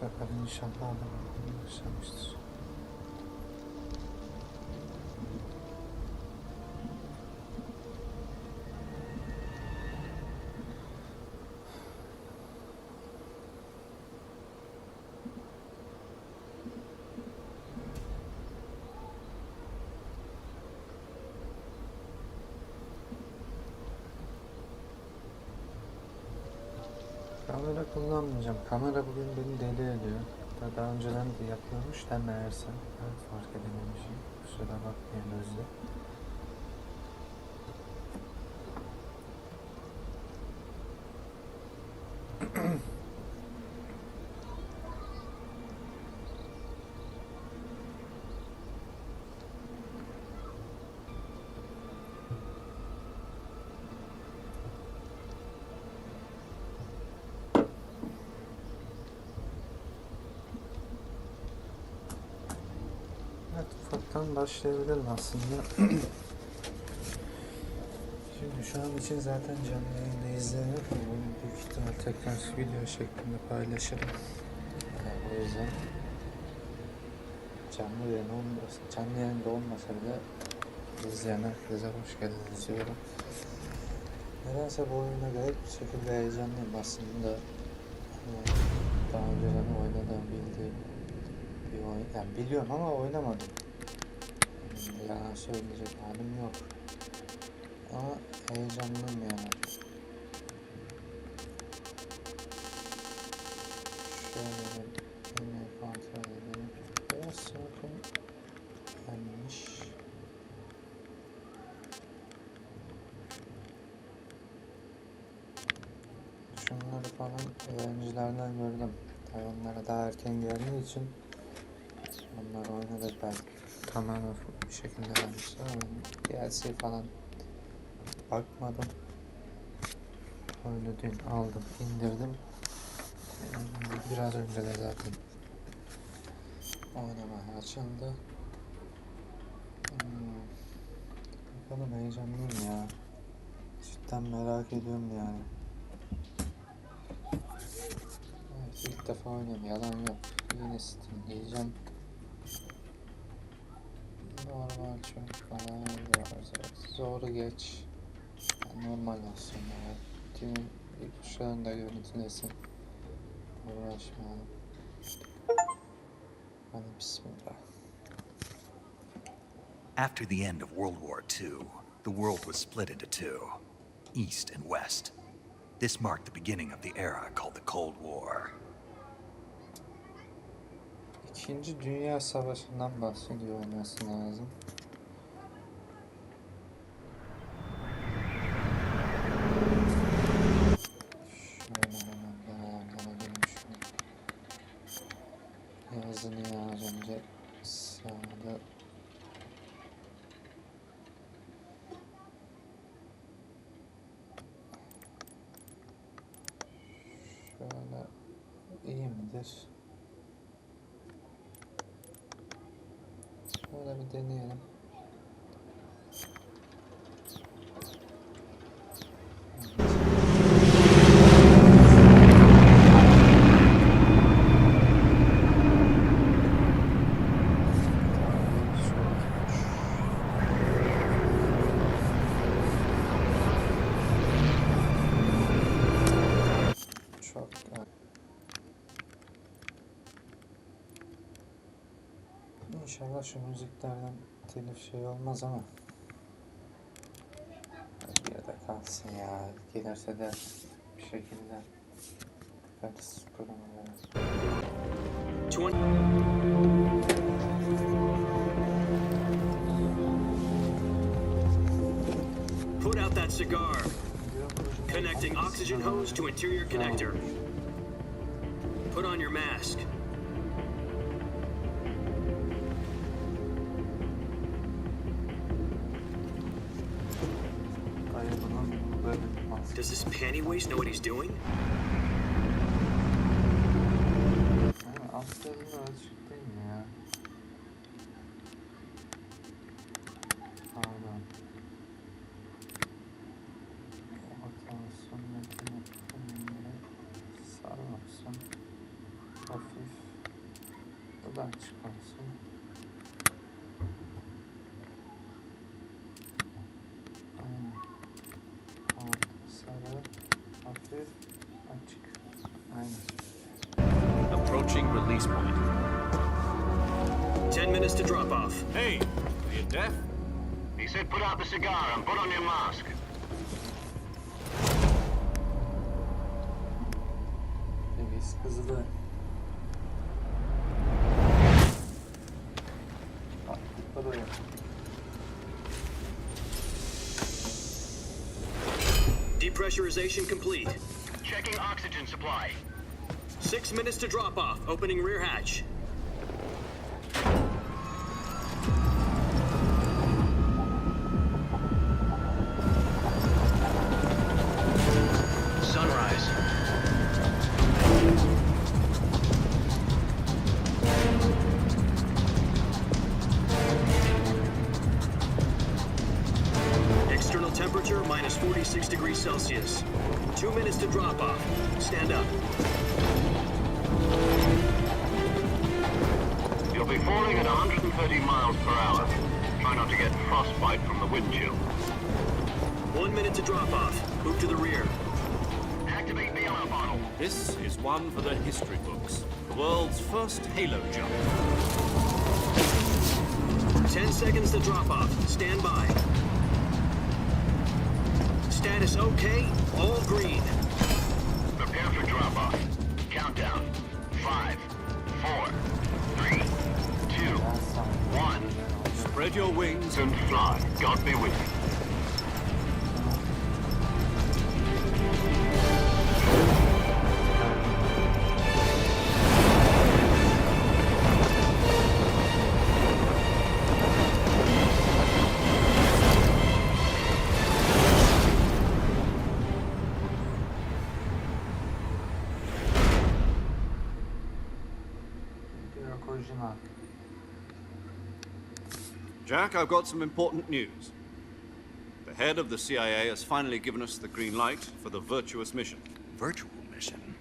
sefer inşallah adamı başlamıştır. Kamera kullanmayacağım. Kamera bugün beni deli ediyor. Daha önceden de yapıyormuş da meğerse. Evet, fark edememişim. Kusura bakmayın Özde. Evet, ufaktan başlayabilirim aslında. Şimdi şu an için zaten canlı yayında izleniyor. Bunu büyük ihtimal tekrar video şeklinde paylaşırım. Yani o yüzden canlı yayında olmasa bile izleyen herkese hoş geldiniz diyorum. Nedense bu oyuna garip bir şekilde heyecanlıyım aslında. Daha önceden oynadığım, bildiğim bir oyun. Yani biliyorum ama oynamadım. Yalan söyleyecek halim yok. Ama heyecanlıyım yani. Şöyle yine kontrol edelim. Biraz sakın yanlış. Şunları falan öğrencilerden gördüm. Tabii onlara daha erken geldiği için onları oynadık belki. Tamamen bir şekilde vermişler ama DLC falan bakmadım. Oyunu dün aldım, indirdim. Biraz önce de zaten oynamaya açıldı. Bakalım, heyecanlıyım ya. Cidden merak ediyorum yani. Evet, ilk defa oynuyorum, yalan yok. Yine Steam diyeceğim. Normal çok falan zoru geç. Yani normal olsun ya. Tüm şu anda görüntülesin. Uğraşmayalım. Hadi bismillah. After the end of World War II, the world was split into two, East and West. This marked the beginning of the era called the Cold War. İkinci Dünya Savaşı'ndan bahsediyor olması lazım. Şöyle hemen bir ayarlara girmişim. Yazını az önce sağda. Şöyle iyi midir? Şöyle bir deneyelim. Çok İnşallah şu müziklerden telif şey olmaz ama bir yerde kalsın ya. Gelirse de bir şekilde bakarız programlara. Put out that cigar. Connecting oxygen hose to interior connector. Put on your mask. Does this panty waste know what he's doing? Aslında ölçük değil mi ya? Pardon. Orta olsun, metin olsun, sarı olsun, hafif. Buradan çıkması. Aynen. Alt, sarı, hafif, açık. Aynen. Approaching release point. 10 minutes to drop off. Hey, are you deaf? He said put out the cigar and put on your mask. Nefis kızılı. Attıklar oraya. Depressurization complete. Checking oxygen supply. 6 minutes to drop off. Opening rear hatch. Sunrise. External temperature minus 46 degrees Celsius. 2 minutes to drop off. Stand up. You'll be falling at 130 miles per hour. Try not to get frostbite from the wind chill. 1 minute to drop off. Move to the rear. Activate the alarm bottle. This is one for the history books. The world's first halo jump. 10 seconds to drop off. Stand by. Status okay. All green. Prepare for drop-off. Countdown. 5, 4, 3, 2, 1. Spread your wings And fly. God be with you. Direkt orijinal. Jack, I've got some important news. The head of the CIA has finally given us the green light for the virtuous mission. Virtual mission?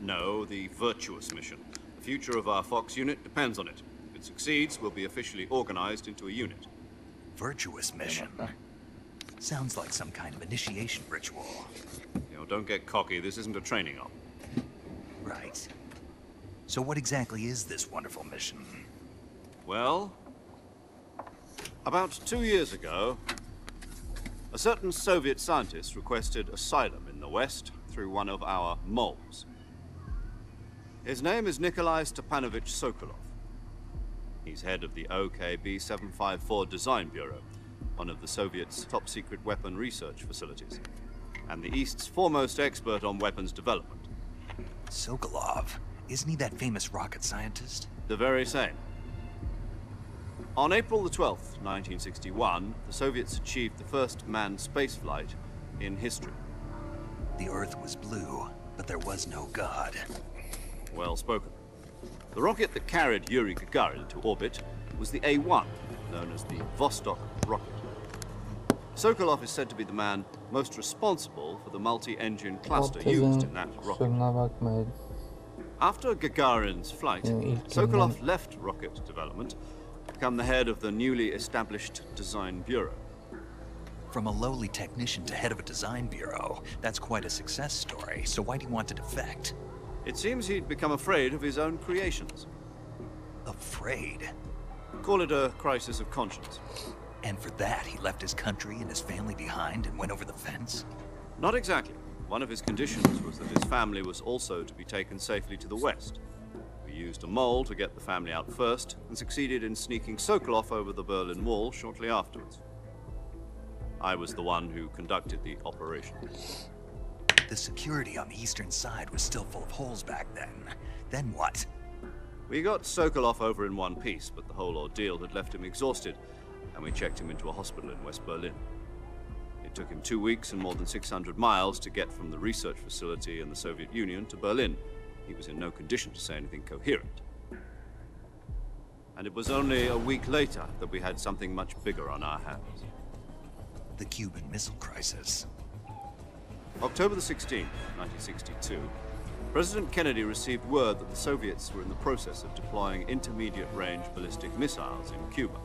No, the virtuous mission. The future of our Fox unit depends on it. If it succeeds, we'll be officially organized into a unit. Virtuous mission? Sounds like some kind of initiation ritual. You know, don't get cocky. This isn't a training op. Right. So what exactly is this wonderful mission? Well, about 2 years ago, a certain Soviet scientist requested asylum in the West through one of our moles. His name is Nikolai Stepanovich Sokolov. He's head of the OKB 754 Design Bureau, one of the Soviets' top-secret weapon research facilities, and the East's foremost expert on weapons development. Sokolov? Isn't he that famous rocket scientist? The very same. On April the 12th, 1961, the Soviets achieved the first manned spaceflight in history. The Earth was blue, but there was no God. Well spoken. The rocket that carried Yuri Gagarin to orbit was the A-1, known as the Vostok rocket. Sokolov is said to be the man most responsible for the multi-engine cluster used in that rocket. Kusuruna bakmayın. After Gagarin's flight, Sokolov left rocket development to become the head of the newly established Design Bureau. From a lowly technician to head of a design bureau, that's quite a success story. So why do you want to defect? It seems he'd become afraid of his own creations. Afraid? Call it a crisis of conscience. And for that, he left his country and his family behind and went over the fence? Not exactly. One of his conditions was that his family was also to be taken safely to the West. We used a mole to get the family out first and succeeded in sneaking Sokolov over the Berlin Wall shortly afterwards. I was the one who conducted the operation. The security on the eastern side was still full of holes back then. Then what? We got Sokolov over in one piece, but the whole ordeal had left him exhausted, and we checked him into a hospital in West Berlin. It took him 2 weeks and more than 600 miles to get from the research facility in the Soviet Union to Berlin. He was in no condition to say anything coherent. And it was only a week later that we had something much bigger on our hands. The Cuban Missile Crisis. October the 16th, 1962, President Kennedy received word that the Soviets were in the process of deploying intermediate-range ballistic missiles in Cuba.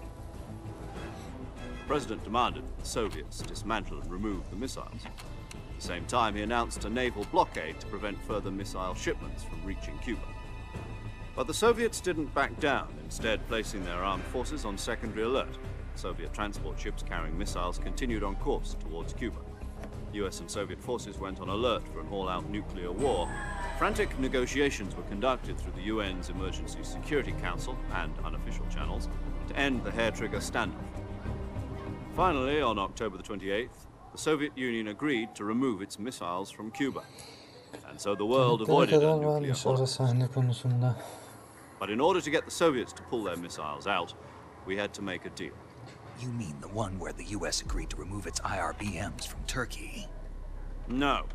The President demanded that the Soviets dismantle and remove the missiles. At the same time, he announced a naval blockade to prevent further missile shipments from reaching Cuba. But the Soviets didn't back down, instead placing their armed forces on secondary alert. Soviet transport ships carrying missiles continued on course towards Cuba. US and Soviet forces went on alert for an all-out nuclear war. Frantic negotiations were conducted through the UN's Emergency Security Council and unofficial channels to end the hair-trigger standoff. Finally, on October the 28th, the Soviet Union agreed to remove its missiles from Cuba. And so the world avoided a nuclear holocaust. But in order to get the Soviets to pull their missiles out, we had to make a deal. You mean the one where the US agreed to remove its IRBMs from Turkey? No.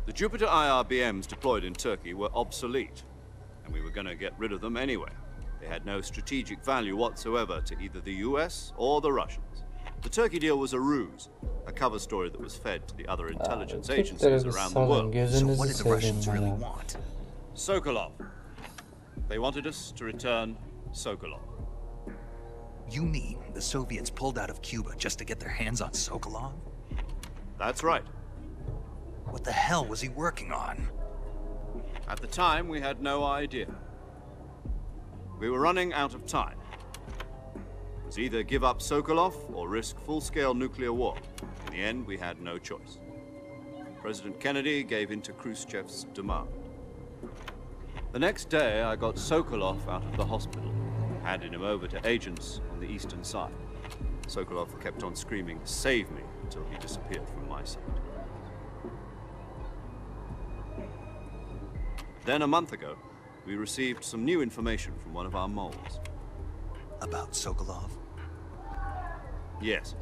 The Jupiter IRBMs deployed in Turkey were obsolete, and we were going to get rid of them anyway. They had no strategic value whatsoever to either the US or the Russians. The Turkey deal was a ruse, a cover story that was fed to the other intelligence agencies around the world. So what did the Russians really want? Sokolov. They wanted us to return Sokolov. You mean the Soviets pulled out of Cuba just to get their hands on Sokolov? That's right. What the hell was he working on? At the time, we had no idea. We were running out of time. It was either give up Sokolov or risk full-scale nuclear war. In the end, we had no choice. President Kennedy gave in to Khrushchev's demand. The next day, I got Sokolov out of the hospital, handed him over to agents on the eastern side. Sokolov kept on screaming, "Save me," until he disappeared from my sight. Then a month ago, we received some new information from one of our moles. About Sokolov? Yes.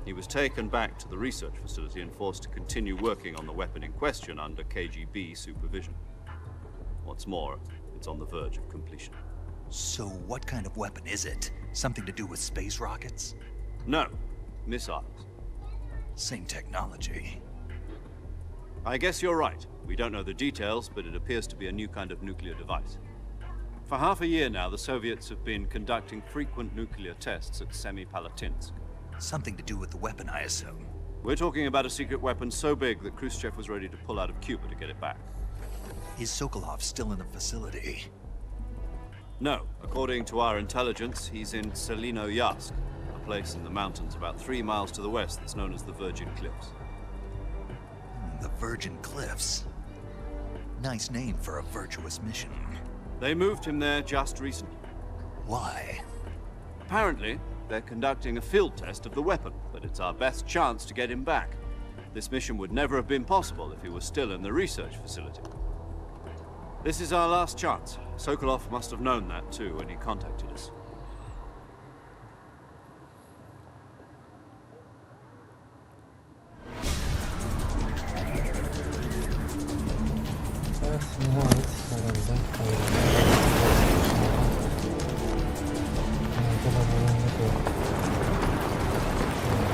He was taken back to the research facility and forced to continue working on the weapon in question under KGB supervision. What's more, it's on the verge of completion. So what kind of weapon is it? Something to do with space rockets? No, missiles. Same technology. I guess you're right. We don't know the details, but it appears to be a new kind of nuclear device. For half a year now, the Soviets have been conducting frequent nuclear tests at Semipalatinsk. Something to do with the weapon, I assume. We're talking about a secret weapon so big that Khrushchev was ready to pull out of Cuba to get it back. Is Sokolov still in the facility? No. According to our intelligence, he's in Selinoyarsk, a place in the mountains about 3 miles to the west that's known as the Virgin Cliffs. The Virgin Cliffs. Nice name for a virtuous mission. They moved him there just recently. Why? Apparently, they're conducting a field test of the weapon, but it's our best chance to get him back. This mission would never have been possible if he was still in the research facility. This is our last chance. Sokolov must have known that too when he contacted us. Evet, nihayet herhalde arkada bulunmak yok.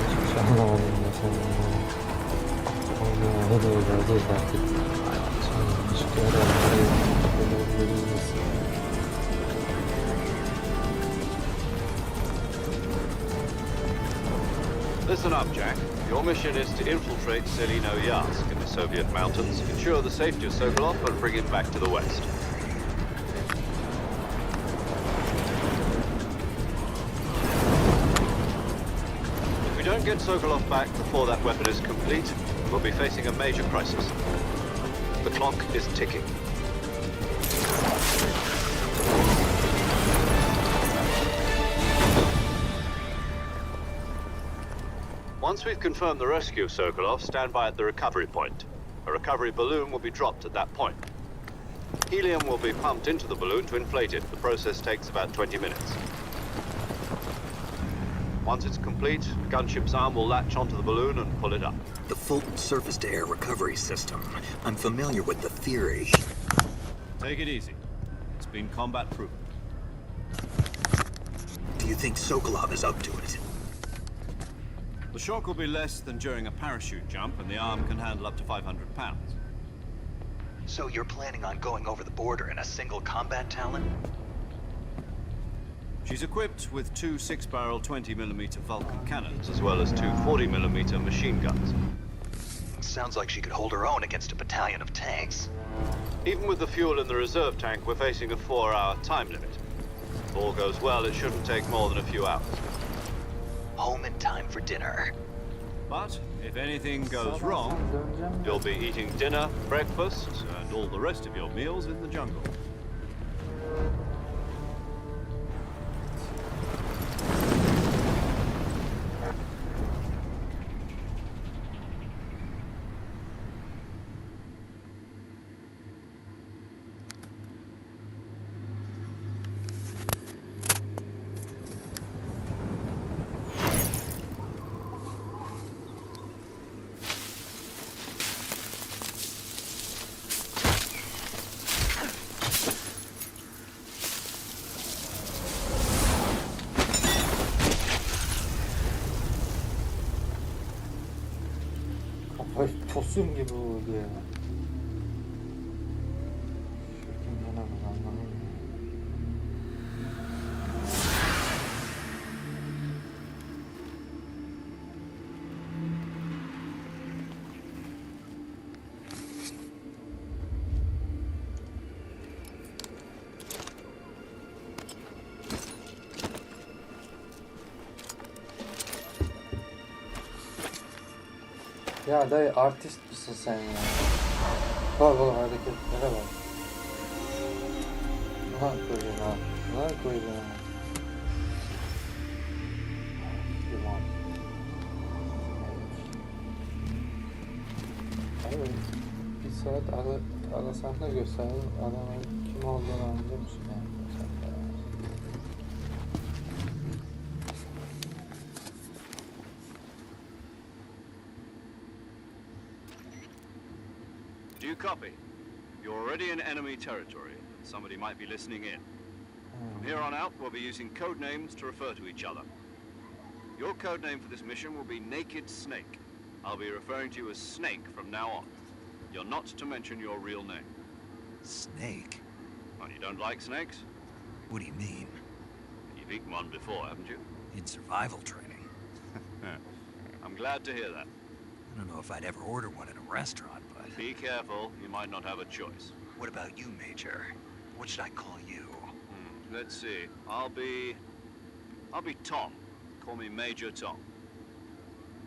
Hiçbir şey anlamadım mesela. Onu da öyle artık. Hiçbir Listen up, Jack. Your mission is to infiltrate Selinoyarsk in the Soviet mountains, ensure the safety of Sokolov, and bring him back to the west. If we don't get Sokolov back before that weapon is complete, we'll be facing a major crisis. The clock is ticking. Once we've confirmed the rescue of Sokolov, stand by at the recovery point. A recovery balloon will be dropped at that point. Helium will be pumped into the balloon to inflate it. The process takes about 20 minutes. Once it's complete, the gunship's arm will latch onto the balloon and pull it up. The Fulton surface-to-air recovery system. I'm familiar with the theory. Take it easy. It's been combat-proven. Do you think Sokolov is up to it? The shock will be less than during a parachute jump, and the arm can handle up to 500 pounds. So you're planning on going over the border in a single combat talon? She's equipped with two 6-barrel 20mm Vulcan cannons, as well as two 40mm machine guns. Sounds like she could hold her own against a battalion of tanks. Even with the fuel in the reserve tank, we're facing a 4-hour time limit. If all goes well, it shouldn't take more than a few hours. Home in time for dinner. But if anything goes wrong, Döneceğim de. you'll be eating dinner, breakfast, and all the rest of your meals in the jungle. Kafayı tosun gibi oldu ya. Şuradan bana bak, anladın mı? Ya dayı artist misin sen ya? Bak bak hareketlere bak. Lan koydun ha. Lan koydun ha. Tamam. Evet. Bir saat arasan da gösterelim. Adamın kim olduğunu anlıyor musun yani? Do you copy? You're already in enemy territory. Somebody might be listening in. From here on out, we'll be using code names to refer to each other. Your code name for this mission will be Naked Snake. I'll be referring to you as Snake from now on. You're not to mention your real name. Snake? Well, you don't like snakes? What do you mean? You've eaten one before, haven't you? In survival training? I'm glad to hear that. I don't know if I'd ever order one in a restaurant, but... Be careful, you might not have a choice. What about you, Major? What should I call you? Let's see. I'll be Tom. Call me Major Tom.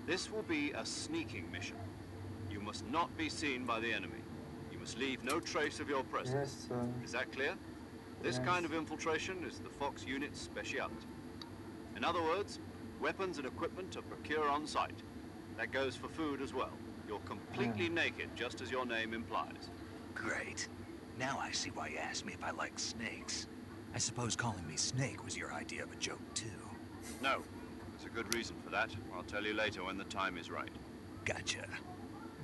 This will be a sneaking mission. You must not be seen by the enemy. You must leave no trace of your presence. Yes, sir. Is that clear? This Yes. kind of infiltration is the Fox unit's speciality. In other words, weapons and equipment are procured on site. That goes for food as well. You're completely naked, just as your name implies. Great. Now I see why you asked me if I like snakes. I suppose calling me Snake was your idea of a joke, too. No, there's a good reason for that. I'll tell you later when the time is right. Gotcha.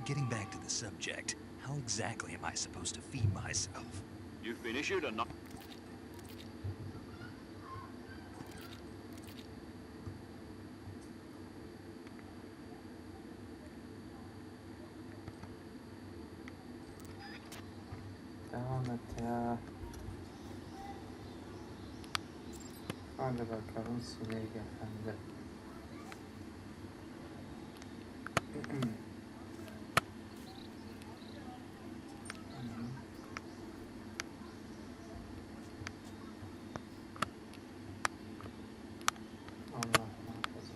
Getting back to the subject, how exactly am I supposed to feed myself? You've been issued a... Devam et ya. Hadi bakalım sineği efendi. Allah muhafaza.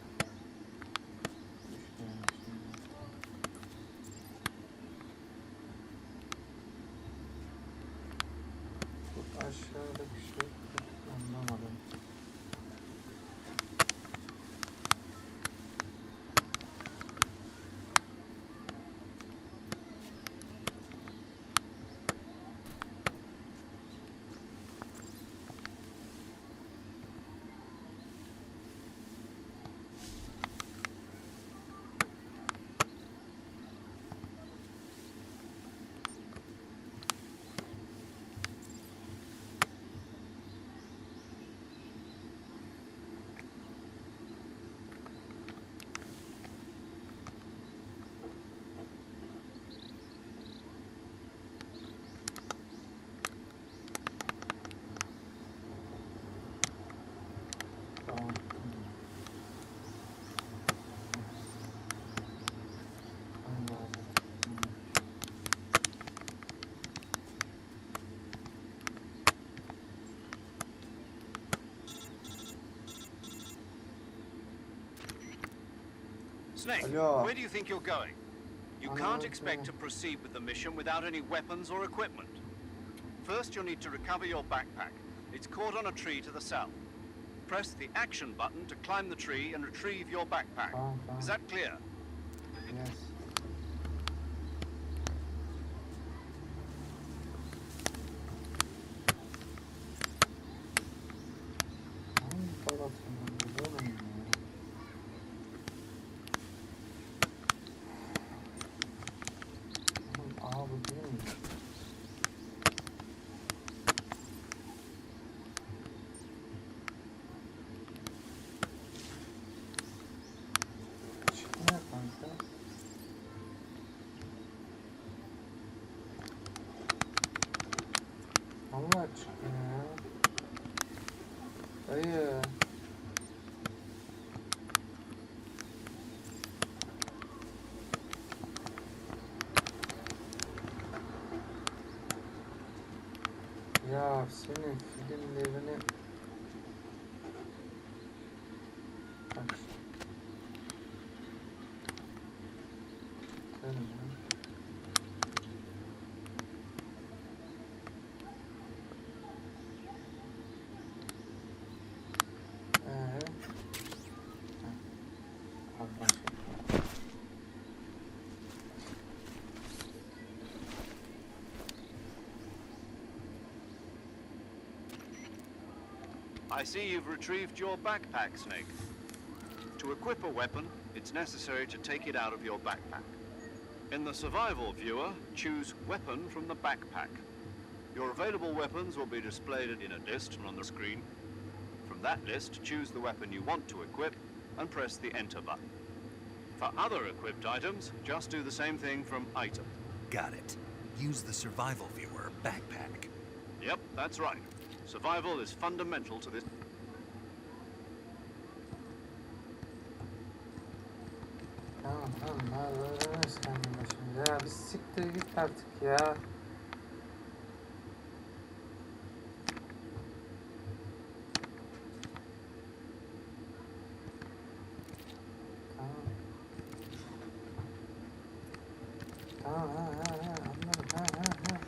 Bu aşağıdaki şey anlamadım. Snake, Alo. where do you think you're going? You can't Anladım. expect to proceed with the mission without any weapons or equipment. First, you'll need to recover your backpack. It's caught on a tree to the south. Press the action button to climb the tree and retrieve your backpack. Tamam. Is that clear? Yes. Hangi tarafından gidiyorum ya? Aa, bu değil mi? Çıkmıyor kanka. Allah çıkmıyor ya. Dayı. Ya senin filmlerini bak. Sen ya. Allah. I see you've retrieved your backpack, Snake. To equip a weapon, it's necessary to take it out of your backpack. In the survival viewer, choose Weapon from the backpack. Your available weapons will be displayed in a list on the screen. From that list, choose the weapon you want to equip and press the Enter button. For other equipped items, just do the same thing from Item. Got it. Use the survival viewer backpack. Yep, that's right. Survival is fundamental to this. Tamam, öğreniriz kendine şimdi. Ya bir siktir git artık ya. Tamam, anladım,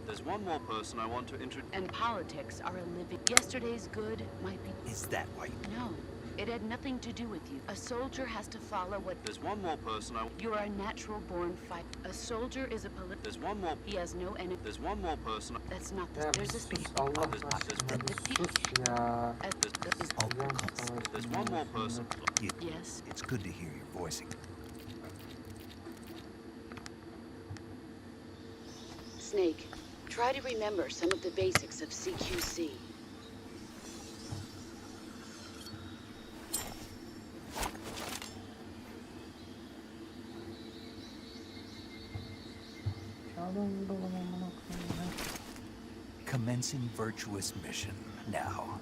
There's one more person I want to introduce. And politics are a living. Yesterday's good might be. Is that why? No, it had nothing to do with you. A soldier has to follow what. There's one more person I. You are a natural born fight. A soldier is a There's one more. He has no enemy. There's one more person. That's not Ya the. bir There's a sus Allah aşkına, bir sus ya. There's one more person. Yes. It's good to hear your voicing. Snake, try to remember some of the basics of CQC. Commencing virtuous mission now.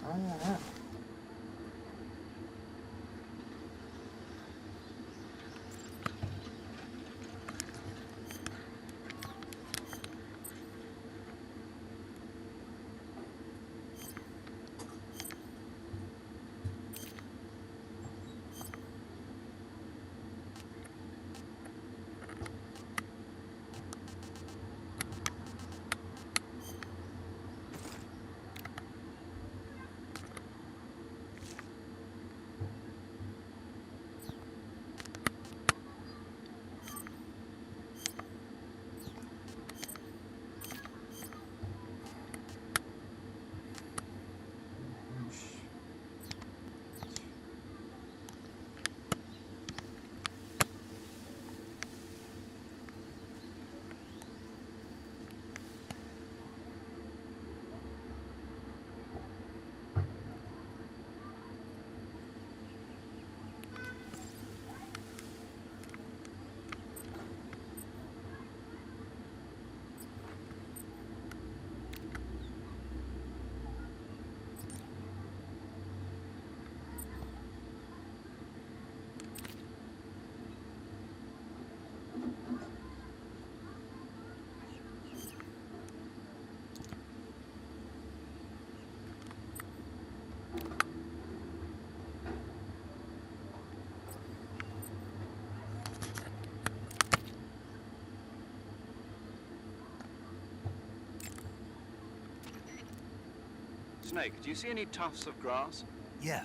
Snake, do you see any tufts of grass? Yeah,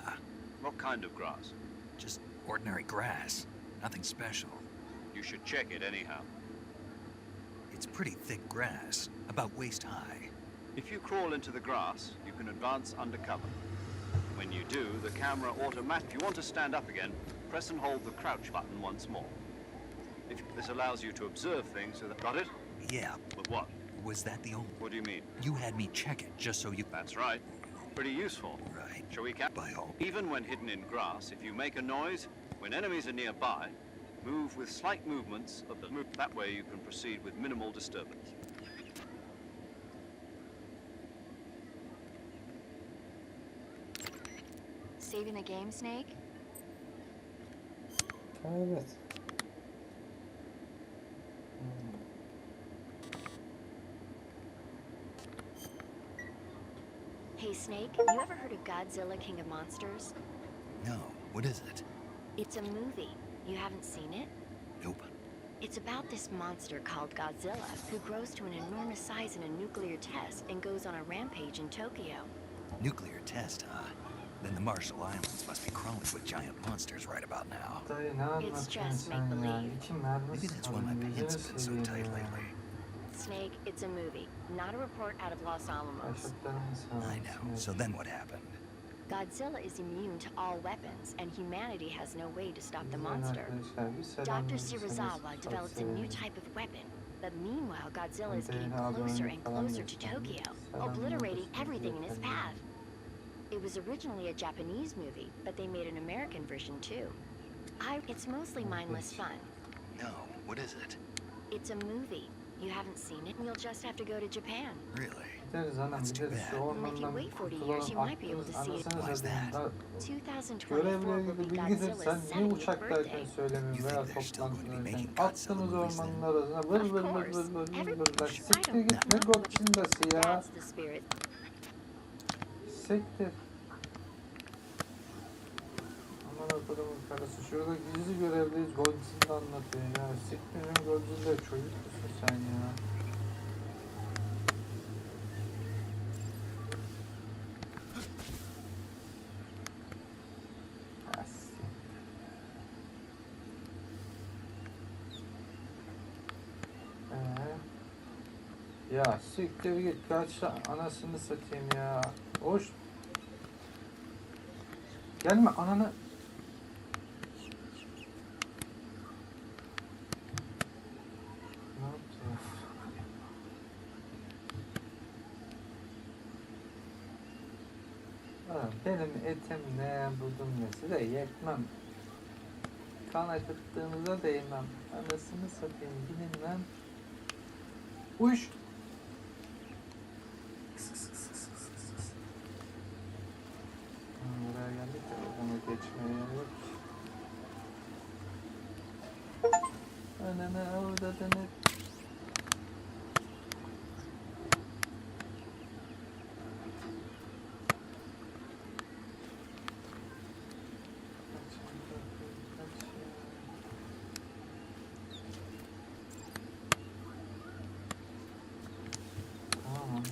What kind of grass? just ordinary grass. Nothing special. You should check it anyhow. It's pretty thick grass, about waist high. If you crawl into the grass, you can advance undercover. When you do, the camera automatically... If you want to stand up again, press and hold the crouch button once more. This allows you to observe things so that... Got it? Yeah, But what? was that the only... What do you mean? You had me check it just so you... That's right. Pretty useful. Right. Shall we cap? By all... Even when hidden in grass, if you make a noise, when enemies are nearby, move with slight movements of the... That way you can proceed with minimal disturbance. Saving the game, Snake? Evet. Hey, Snake, you ever heard of Godzilla, King of Monsters? No, what is it? It's a movie. You haven't seen it? Nope. It's about this monster called Godzilla, who grows to an enormous size in a nuclear test and goes on a rampage in Tokyo. Nuclear test, huh? Then the Marshall Islands must be crawling with giant monsters right about now. Dayı ne anlatıyorsun just sen ya? make-believe. İki mermi Maybe that's why my sıkalım, pants gözünü have been so seveyim tight ya. lately. Snake, it's a movie, not a report out of Los Alamos. Başlıklarını sağ I know. So then what happened? Godzilla is immune to all weapons, and humanity has no way to stop the Güzel monster. arkadaşlar, bir selam Dr. verirseniz Shirazawa çok develops a new sevinirim. type of weapon. But meanwhile, Godzilla is getting Beğeni, closer abone and falan closer to lütfen. Tokyo, Selam obliterating verirseniz everything in its yeterli. path. It was originally a Japanese movie, but they made an American version too. It's mostly mindless fun. No, what is it? It's a movie. You haven't seen it, and you'll just have to go to Japan. Really? Gideriz anam, That's too gideriz. Şu bad. Well, if you ormandan wait 40 years, you kurtulalım. might be able to Aklınız see it. Why is anasını that? satayım. 2024 Görevle will be ilgili bilgi Godzilla's sen niye 70th uçaktayken birthday. söylemiyorsun You veya think they're still going to be toplantıdayken? making Godzilla Attınız movies then? ormanın arasına vır vır vır vır vır vır vır. Lan siktir git, ne Godzilla'sı ya? That's the spirit. Siktir. Aman adamın karısı, şurada gizli görevdeyiz, Godzilla anlatıyor ya. Siktirin Godzilla, çocuk musun sen ya? Ha, siktir. Ya siktir git, kaç anasını satayım ya. Hoş. Gelme ananı. Ne yaptın? Benim etim ne buldum ne size yetmem. Kan akıttığınıza değmem. Anasını satayım, gidin lan. Uş. Buraya geldik de onu geçmeye yok. Ananı avradını. Tamam.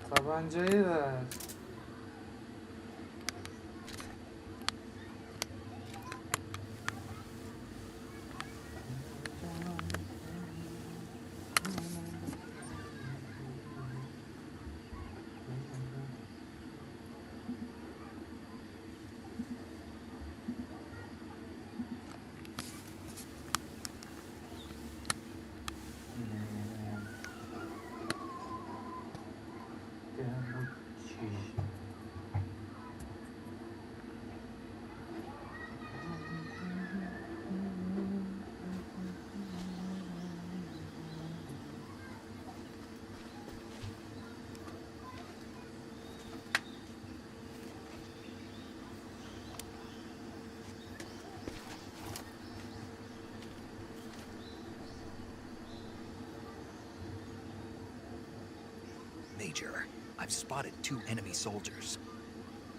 Tabancayı ver. Major, I've spotted 2 enemy soldiers.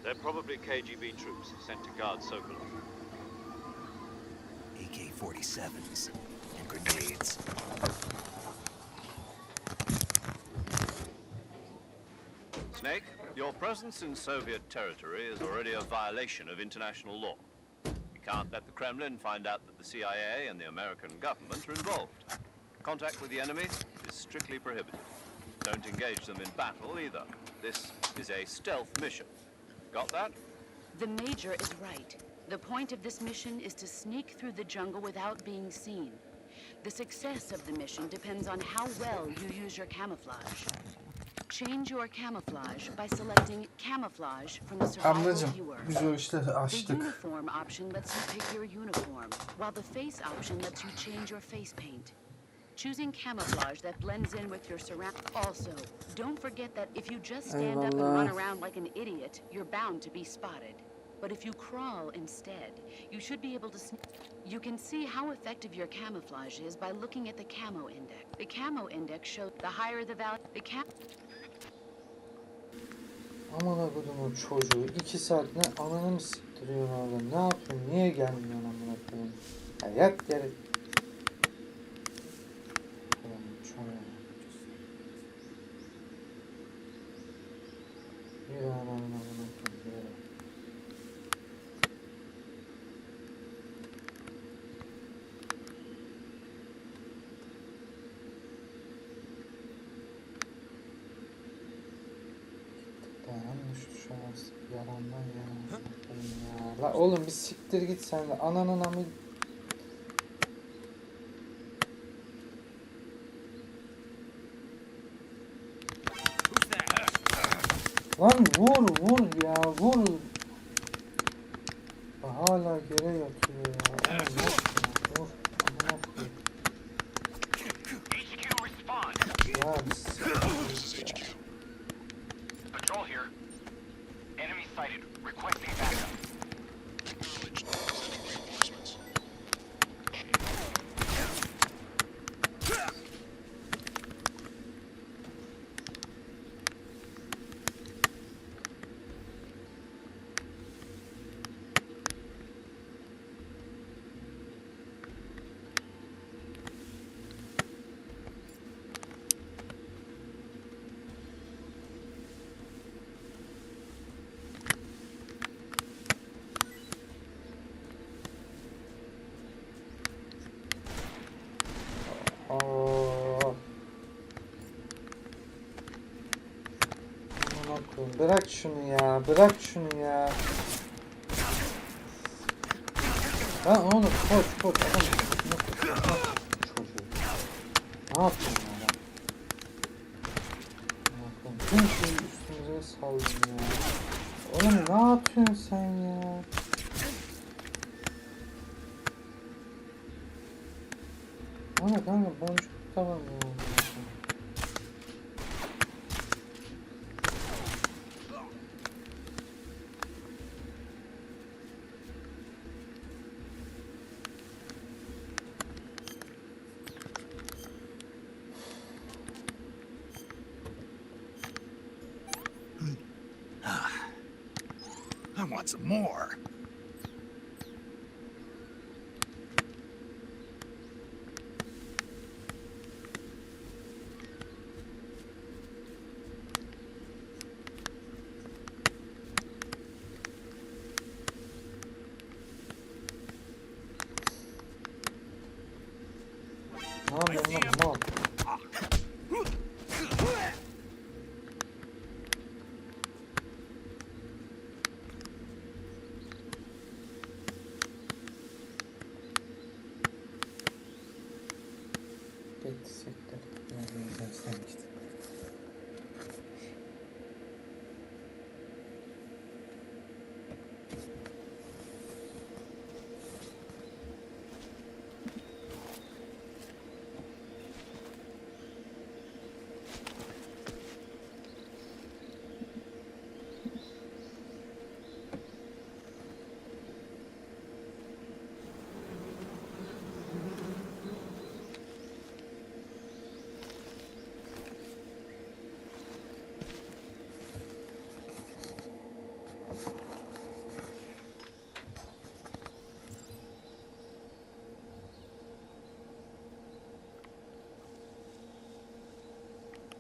They're probably KGB troops sent to guard Sokolov. AK-47s and grenades. Snake, your presence in Soviet territory is already a violation of international law. We can't let the Kremlin find out that the CIA and the American government are involved. Contact with the enemy is strictly prohibited. Don't engage them in battle either. This is a stealth mission. Got that? The Major is right. The point of this mission is to sneak through the jungle without being seen. The success of the mission depends on how well you use your camouflage. Change your camouflage by selecting camouflage from the survival Ablacım viewer. biz o işleri The açtık. uniform option lets you pick your uniform, while the face option lets you change your face paint. Choosing camouflage that blends in with your surround. Also, don't forget that if you just stand up and run around like an idiot, you're bound to be spotted. But if you crawl instead, you should be able to You can see how effective your camouflage is by looking at the camo index. The camo index shows the higher the value. Aman akodumun çocuğu 2 saat ne ananı mı siktiriyorsun orada? Ne yapıyorsun? Niye gelmiyorsun amına koyayım? Ya yat geri. Yürü ananı amına koyayım. Yürü. Yanlış düşemez. Yalandan ya. La oğlum bir siktir git sen de. Ananın amı. Lan vur ya vur. Hala yere yatıyor ya. Oğlum ne yapıyorsun? Vur. Amına koyayım. HQ respond. Ya bir ya. Patrol here. Enemy sighted. Requesting backup. Bırak şunu ya, bırak şunu ya. Ha onu koş adam. Ne yapıyorsun ya? Tüm şeyi üstümüze saldın ya. Oğlum ne yapıyorsun sen ya? Kanka boncuk tamam ya. I want some more. Ne yapıyorsun lan?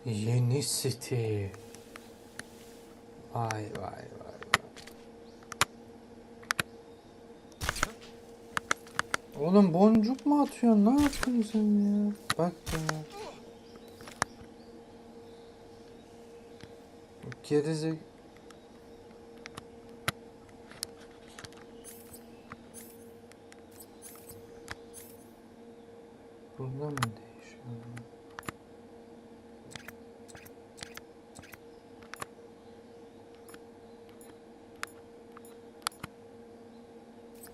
Yeni City. Vay vay vay. Oğlum boncuk mu atıyorsun? Ne yaptın sen ya? Bak ya. Gerizek. Burada mı değişiyor?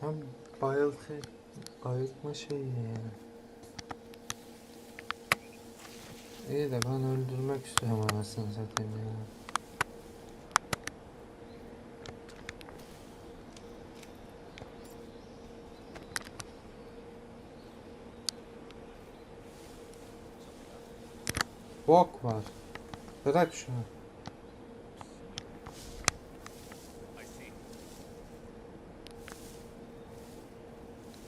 Ha, bayıltma şeyi yani. İyi de ben öldürmek istiyorum anasını satayım ya. Bok var. Bırak şunu.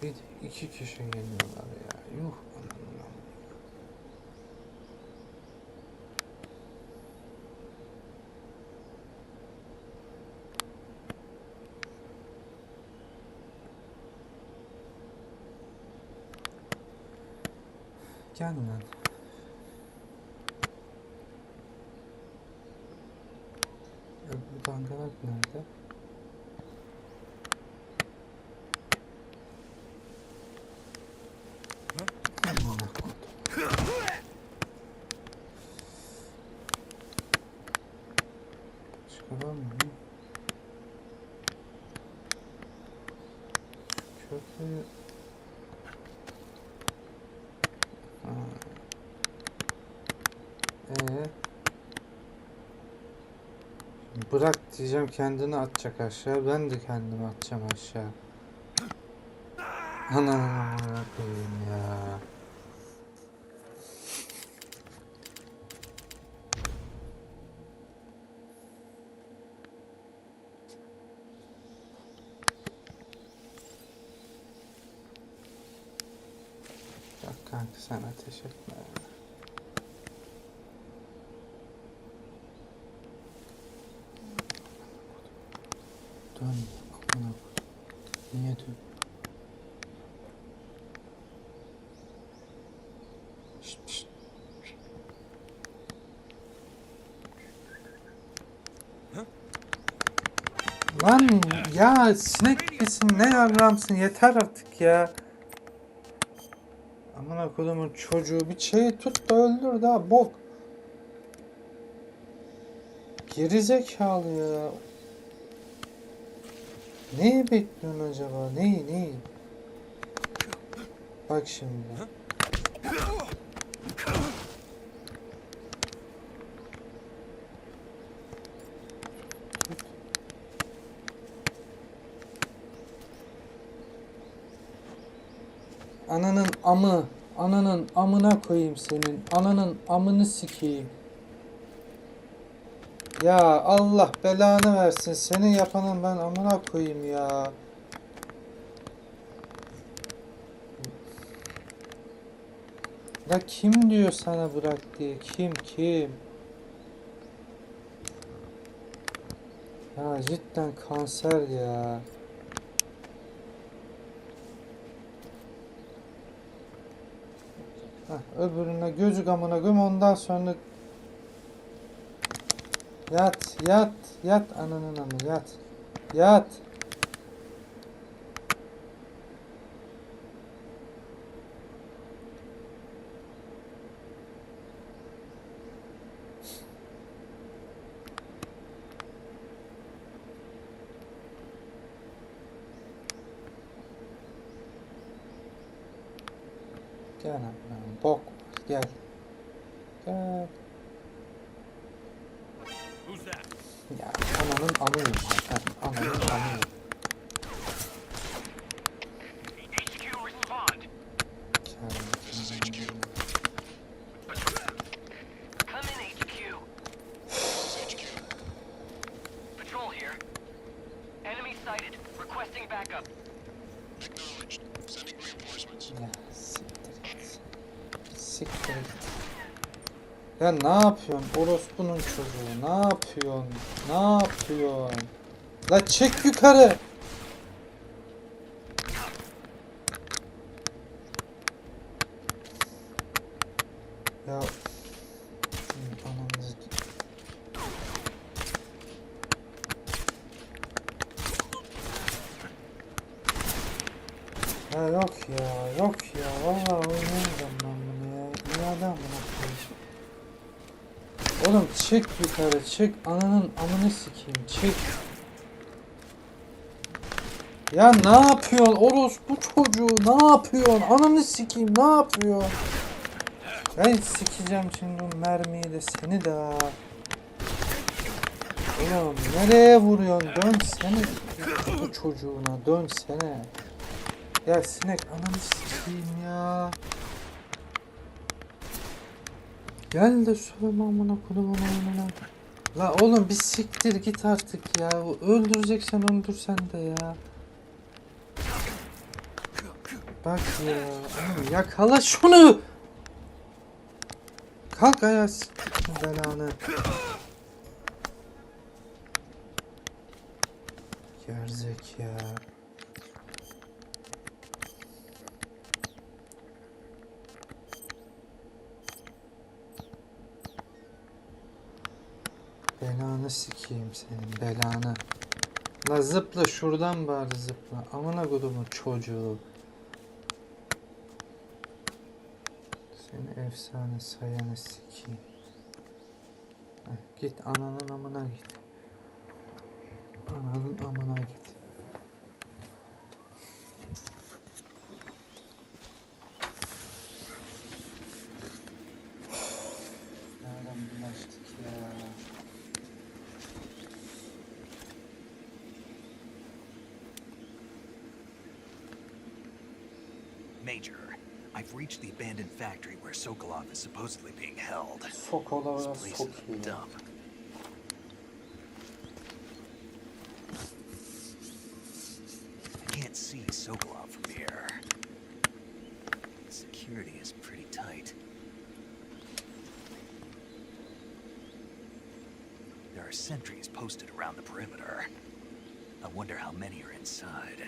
Bir iki kişi geliyorlar ya. Yuh. Gel lan. Bu dangalak nerede? Çıkaramam mı? Köprüyü... Bırak diyeceğim, kendini atacak aşağı. Ben de kendimi atacağım aşağı. Anam koyayım ya. Yok kanka, sen ateş etme. Dön. Amına. Niye dön? Şşt, şşt. Lan ya, sinek misin ne yarramsın, yeter artık ya. Amına kodumun çocuğu, bir şeyi tut da öldür daha bok. Gerizekalı ya. Neyi bekliyorsun acaba? Neyi? Bak şimdi. Ananın amı. Ananın amına koyayım senin. Ananın amını sikeyim. Ya Allah belanı versin. Seni yapanın ben amına koyayım ya. Ya kim diyor sana bırak diye? Kim? Ya cidden kanser ya. Heh, öbürüne gözü gamına göm, ondan sonra yat ananın amı, yat. Gel lan bok, gel. Ya ananın amıyım zaten, ananın amıyım. Ya siktir git. Ya ne yapıyorsun orospunun çocuğu? Ne yapıyorsun? Ne yapıyorsun? La çek yukarı. Ya ananızı. Ya yok ya, yok ya. Vallahi oynamayacağım ben bunu ya. İade amına koyayım. Oğlum çık yukarı, çık. Ananın amını sikeyim, çık. Ya ne yapıyorsun orospu çocuğu? Ne yapıyorsun? Ananı sikeyim, ne yapıyorsun? Ben sikeceğim şimdi o mermiyi de seni de. Oğlum nereye vuruyorsun? Dönsene bu çocuğuna, dönsene. Ya sinek ananı sikeyim ya. Gel de söyle amına kodumun amına. La oğlum bir siktir git artık ya. Öldüreceksen öldürsen de ya. Bak ya. Oğlum yakala şunu. Kalk ayağa siktir belanı. Gerzek ya. Belanı sikeyim senin belanı. La zıpla şuradan bari zıpla. Amına kodumun çocuğu. Seni efsane sayanı sikeyim. Heh, git ananın amına git. Ananın amına git. Nereden bulaştık ya? Major, I've reached the abandoned factory where Sokolov is supposedly being held. Sokolova This place is a sokayım. dump. I can't see Sokolov from here. Security is pretty tight. There are sentries posted around the perimeter. I wonder how many are inside.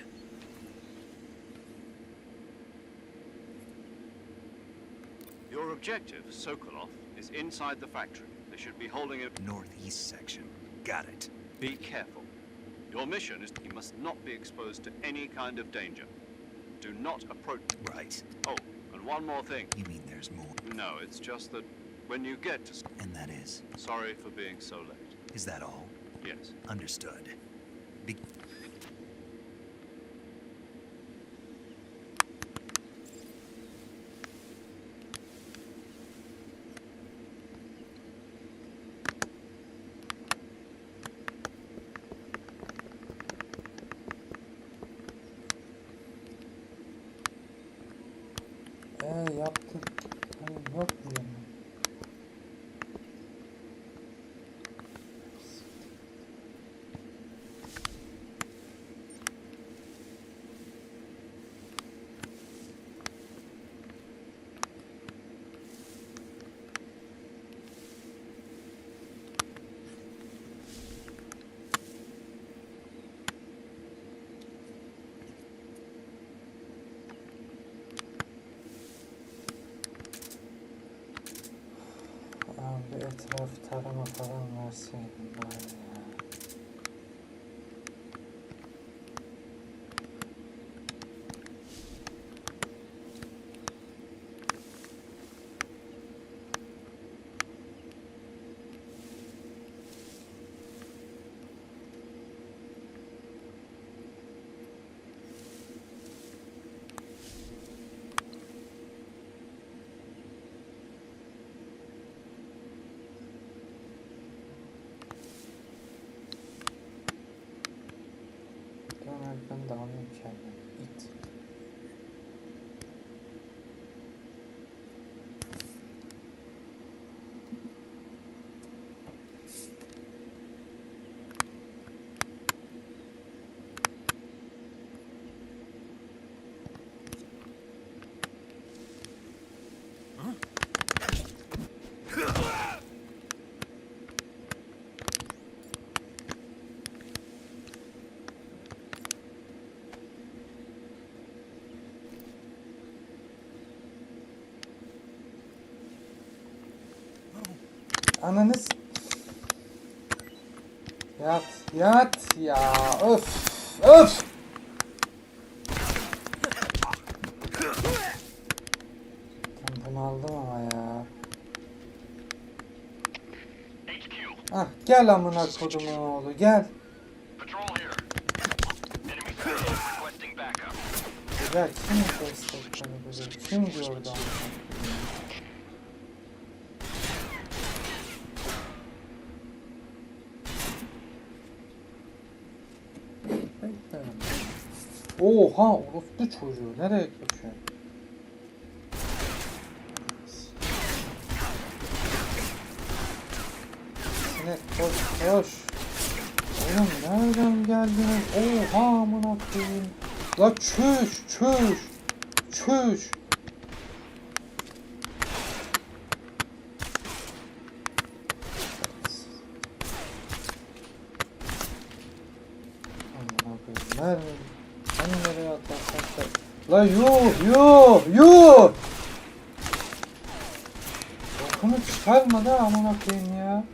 Your objective, Sokolov, is inside the factory. They should be holding it. Northeast section. Got it. Be careful. Your mission is he must not be exposed to any kind of danger. Do not approach. Right. Oh, and one more thing. You mean there's more? No, it's just that when you get to... And that is? Sorry for being so late. Is that all? Yes. Understood. Yaptın. Hani yok mu yani? Abi etraf tarama falan verseydin bari ya. Ben de alayım kendimi. İt. Huh? Ananız. Yat. Yat ya. Öf. Öf. Ben bunu aldım ama ya. Ah gel amına kodumun oğlu gel. Ya kim destekleri böyle? Kim diyordu amına? Oha orospu çocuğu nereye kaçıyor? Sinek koş koş. Oğlum nereden geldiniz? Oha amına koyayım. La çüş çüş çüş. Amına koyayım. Hani nereye atarsak da... La yuh! Okunu çıkarma da amına koyayım ya.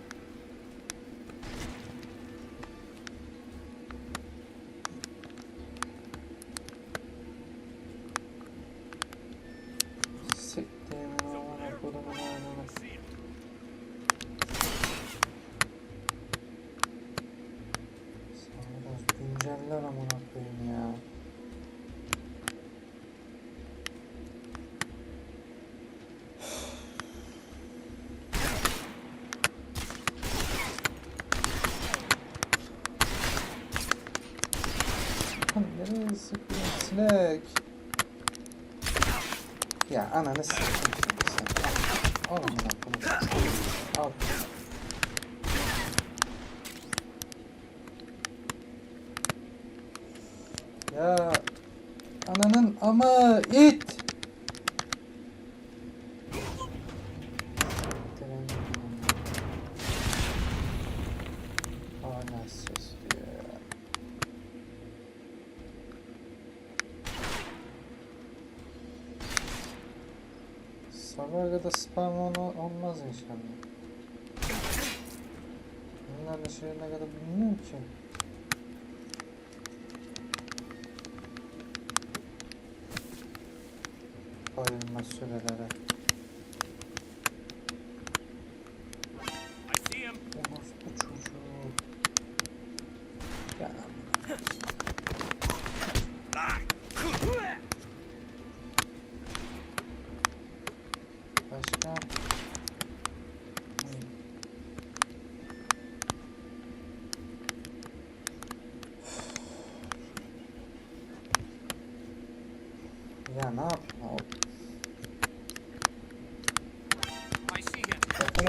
Siktiğimin amına kodumun oynamı. Sana biraz günceller amına koyayım ya. Nereye sıkıyorsun sinek? Ya ananı sıkıyorsun sen. Al amına koyayım. Al. Ya ananın ama it. Hala ses diyor ya. Sabaha kadar spam olmaz inşallah. Bunlar da şeye ne kadar bilmiyorum ki. Bayılma süreleri. Bu çocuğu. Ya. Başka. Ya ne yapma oğlum?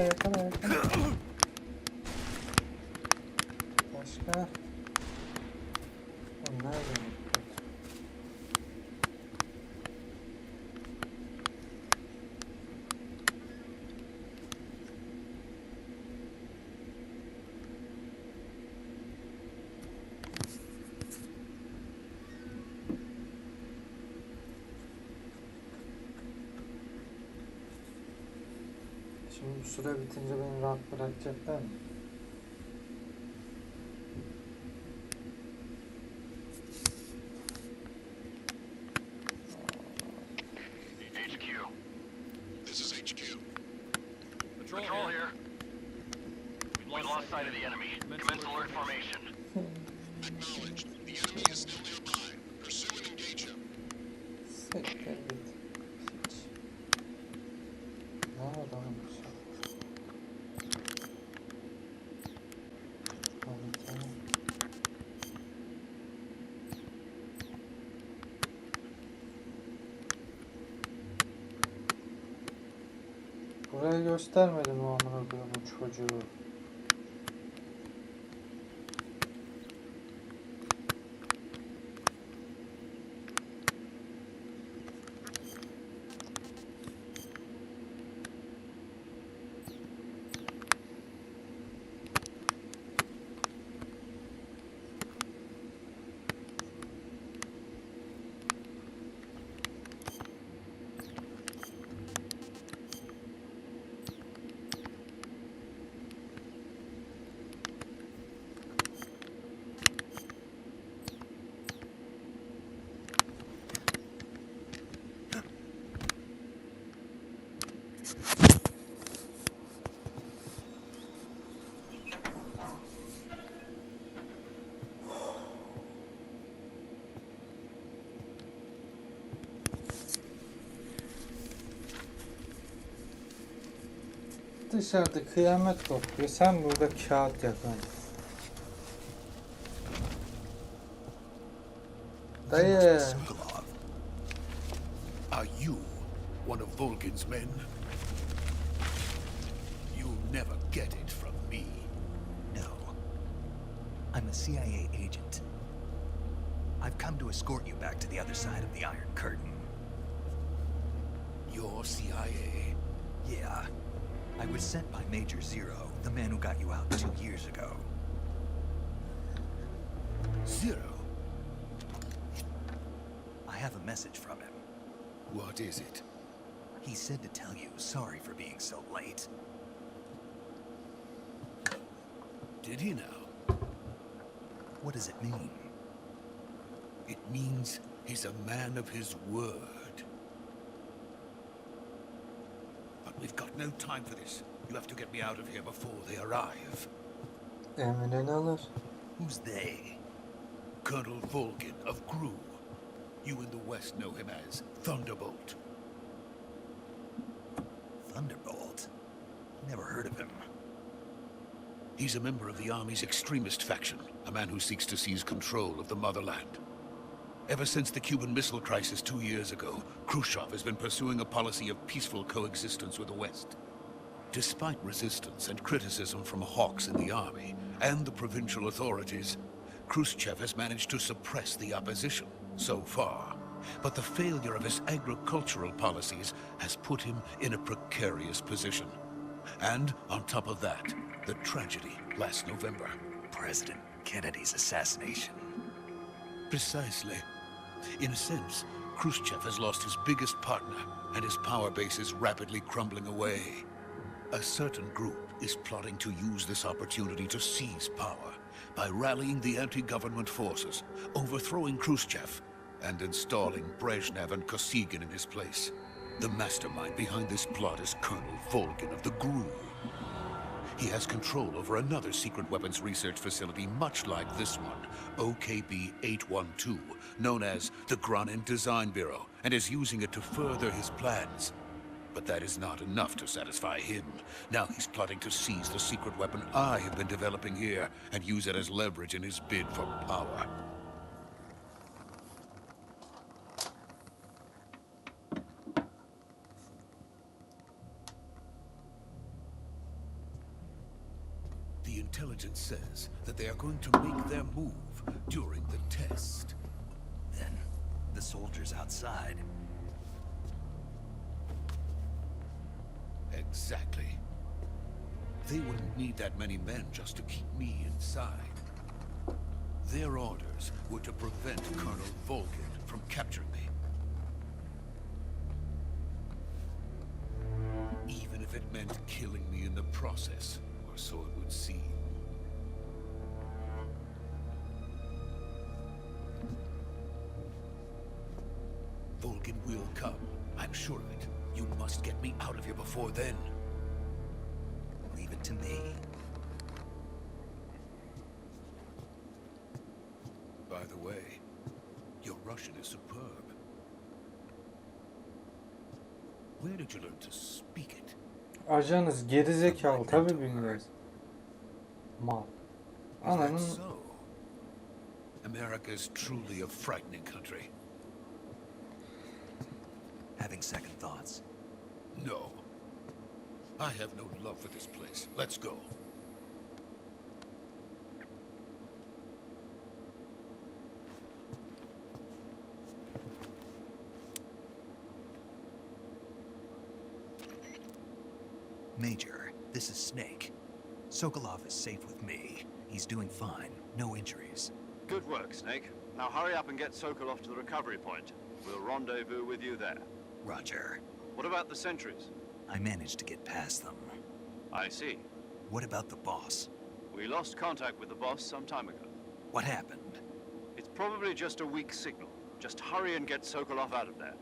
Yakala. Başka. Onlar da şimdi bu süre bitince beni rahat bırakacaklar mı? HQ. This is HQ. Patrol here. We've lost sight of the enemy. Commence alert formation. Acknowledged. The enemy is still nearby. Pursue and engage him. Siktir git. Hiç. Ne oldu oğlum bu şey? Hadi tamam. Burayı göstermedim o amına koyayım bu çocuğu. Dışarıda kıyamet kopuyor. Sen burada kağıt yakıyorsun. Dayı. Sokolov. Are you one of Volgin's men? You'll never get it from me. No. I'm a CIA agent. I've come to escort you back to the other side of the Iron Curtain. You're CIA? Yeah. I was sent by Major Zero, the man who got you out 2 years ago. Zero? I have a message from him. What is it? He said to tell you sorry for being so late. Did he now? What does it mean? It means he's a man of his word. But we've got no time for this. You'll have to get me out of here before they arrive. Emrine alır. Who's they? Colonel Volgin of GRU. You in the West know him as Thunderbolt. Thunderbolt? Never heard of him. He's a member of the Army's extremist faction, a man who seeks to seize control of the motherland. Ever since the Cuban Missile Crisis 2 years ago, Khrushchev has been pursuing a policy of peaceful coexistence with the West. Despite resistance and criticism from hawks in the army and the provincial authorities, Khrushchev has managed to suppress the opposition so far. But the failure of his agricultural policies has put him in a precarious position. And on top of that, the tragedy last November. President Kennedy's assassination. Precisely. In a sense, Khrushchev has lost his biggest partner, and his power base is rapidly crumbling away. A certain group is plotting to use this opportunity to seize power by rallying the anti-government forces, overthrowing Khrushchev, and installing Brezhnev and Kosygin in his place. The mastermind behind this plot is Colonel Volgin of the GRU. He has control over another secret weapons research facility much like this one, OKB-812, known as the Granin Design Bureau, and is using it to further his plans. But that is not enough to satisfy him. Now he's plotting to seize the secret weapon I have been developing here and use it as leverage in his bid for power. The intelligence says that they are going to make their move during the test. Then, the soldiers outside. Exactly. They wouldn't need that many men just to keep me inside. Their orders were to prevent Colonel Volgin from capturing me. Even if it meant killing me in the process, or so it would seem. Volgin will come. I'm sure of it. You must get me out of here before then. Leave it to me. By the way, your Russian is superb. Where did you learn to speak it? Ajanız gerizekalı tabi bilmiyoruz. Mal. Is that Ananın so? America is truly a frightening country. Having second thoughts. No. I have no love for this place. Let's go. Major, this is Snake. Sokolov is safe with me. He's doing fine. No injuries. Good work, Snake. Now hurry up and get Sokolov to the recovery point. We'll rendezvous with you there. Roger. What about the sentries? I managed to get past them. I see. What about the boss? We lost contact with the boss some time ago. What happened? It's probably just a weak signal. Just hurry and get Sokolov out of there.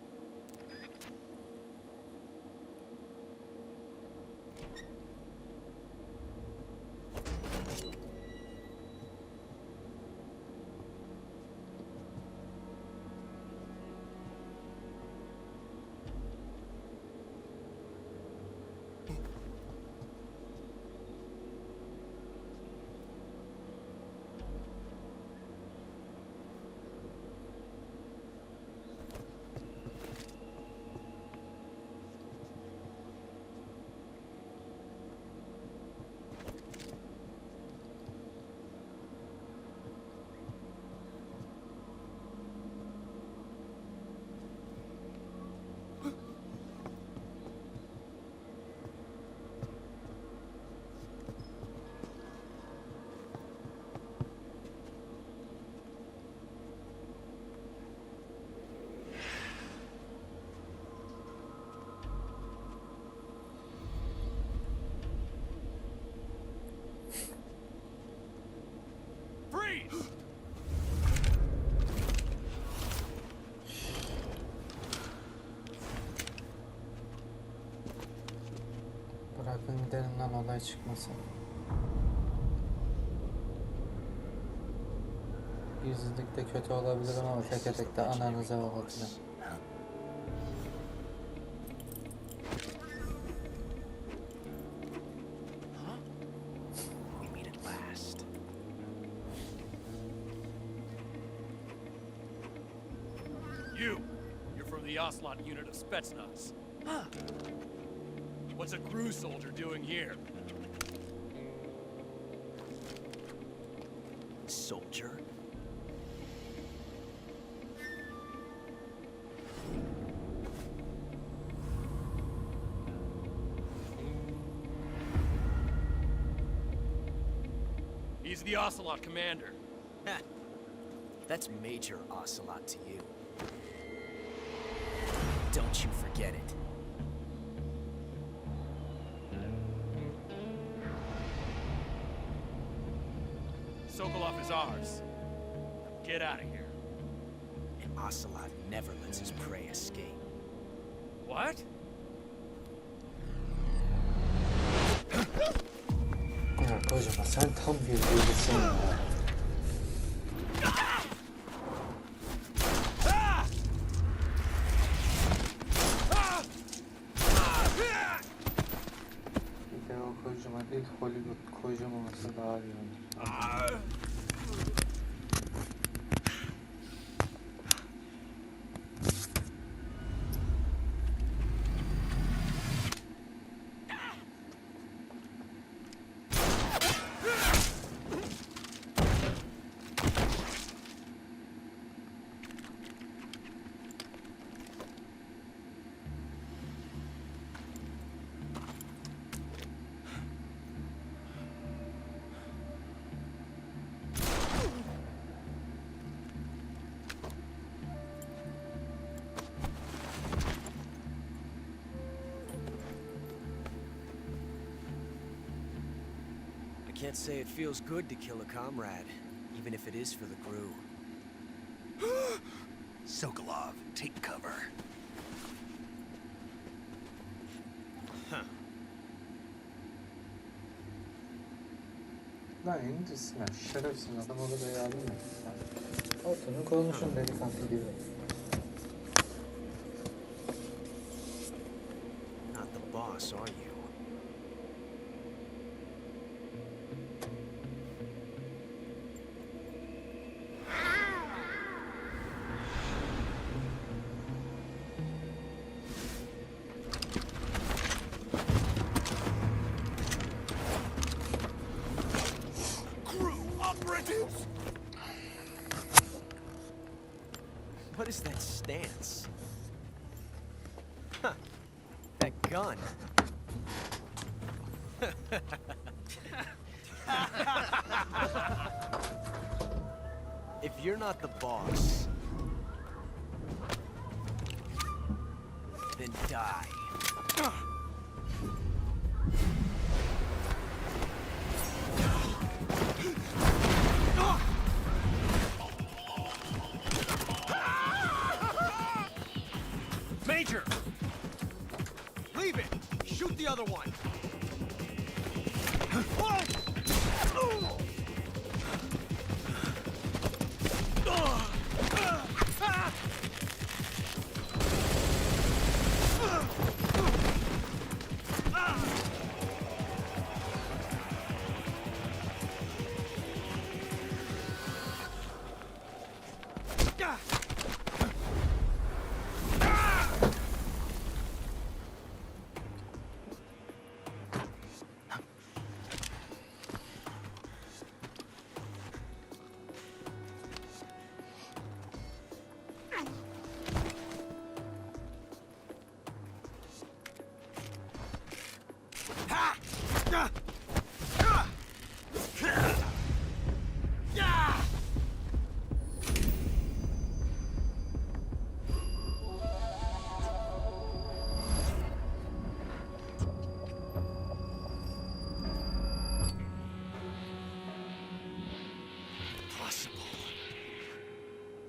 çıkması. Gizlilikte kötü olabilirim ama teke tek de ananıza bakacağım. You're from the Ocelot unit of Spetsnaz. Huh. What's a crew soldier doing here? Soldier? He's the Ocelot commander. That's Major Ocelot to you. Don't you forget it. Sokolov is ours. Get out of here. And Ocelot never lets his prey escape. What? Ya kocama sen tam bir delisin ya. Bir de o kocama değil Hollywood kocamaması daha iyi olur. I can't say it feels good to kill a comrade, even if it is for the crew. Sokolov, take cover. Lan İngilizsin lan şerefsin adam o kadar yardım et. Oturun konuşun delikanlı gibi. Not the boss, are you? What is that stance? Huh. That gun. If you're not the boss, then die. Major! Leave it! Shoot the other one!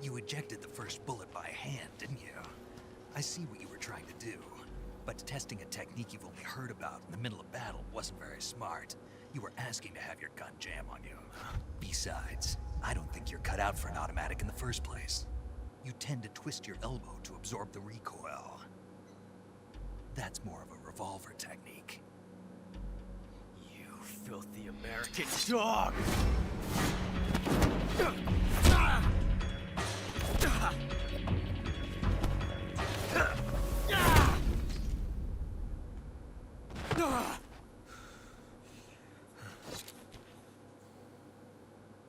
You ejected the first bullet by hand, didn't you? I see what you were trying to do. But testing a technique you've only heard about in the middle of battle wasn't very smart. You were asking to have your gun jam on you. Besides, I don't think you're cut out for an automatic in the first place. You tend to twist your elbow to absorb the recoil. That's more of a revolver technique. You filthy American dog!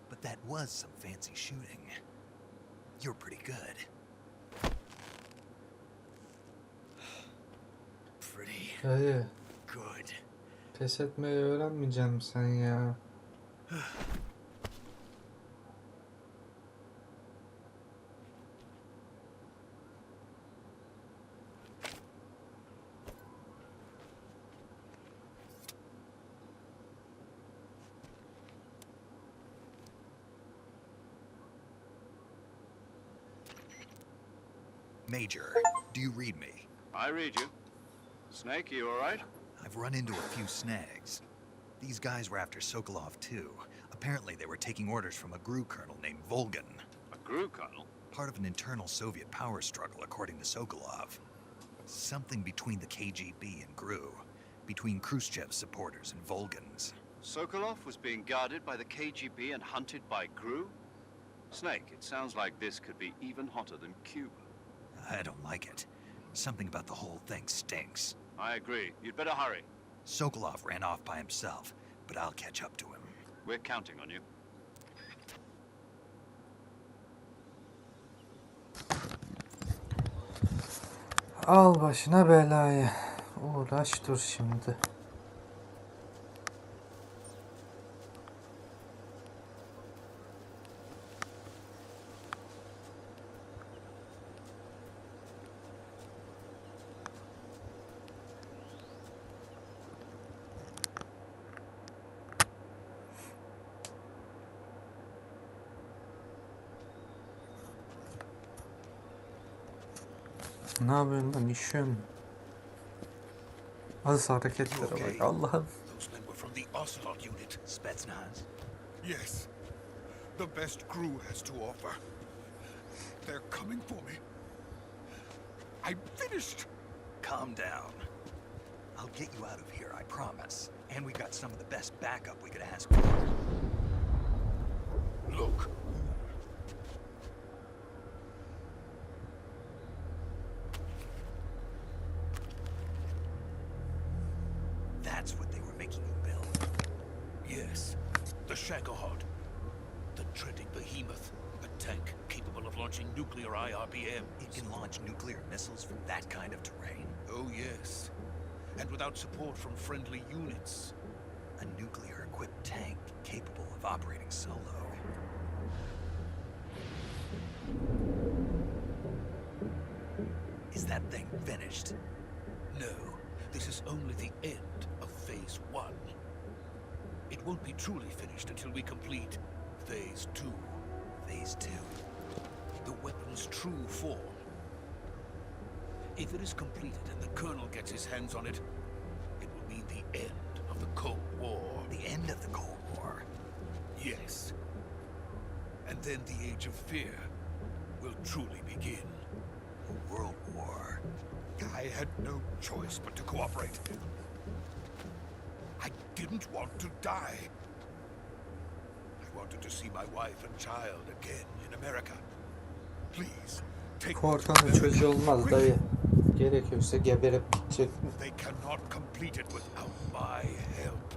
But that was some fancy shooting. You're pretty good. Pretty Dayı, good. pes etmeyi öğrenmeyeceksin sen ya. Major, do you read me? I read you. Snake, you all right? I've run into a few snags. These guys were after Sokolov too. Apparently they were taking orders from a GRU colonel named Volgan. A GRU colonel? Part of an internal Soviet power struggle, according to Sokolov. Something between the KGB and GRU. Between Khrushchev's supporters and Volgan's. Sokolov was being guarded by the KGB and hunted by GRU? Snake, it sounds like this could be even hotter than Cuba. I don't like it. Something about the whole thing stinks. I agree. You'd better hurry. Sokolov ran off by himself, but I'll catch up to him. We're counting on you. Al başına belayı. Uğraş dur şimdi. Ne yapıyorsun lan, işiyorsun? Az hareketlere bak Allah'ım. Those men were from the Ocelot unit. Spetsnaz? Yes. The best crew has to offer. They're coming for me. I'm finished. Calm down. I'll get you out of here, I promise. And we got some of the best backup we could ask for. Look. That's what they were making you build. Yes. The Shagohod. The treading behemoth. A tank capable of launching nuclear IRBMs. It can launch nuclear missiles from that kind of terrain. Oh, yes. And without support from friendly units. A nuclear-equipped tank capable of operating solo. Is that thing finished? No. This is only the end of Phase 1. It won't be truly finished until we complete Phase 2. Phase 2. The weapon's true form. If it is completed and the Colonel gets his hands on it, it will mean the end of the Cold War. The end of the Cold War? Yes. And then the Age of Fear will truly begin. A world war. I had no choice but to cooperate. I didn't want to die. I wanted to see my wife and child again in America. Please, take Korkanın çocuğu olmaz dayı. Gerekiyorsa geberip gidecek. They cannot complete it without my help.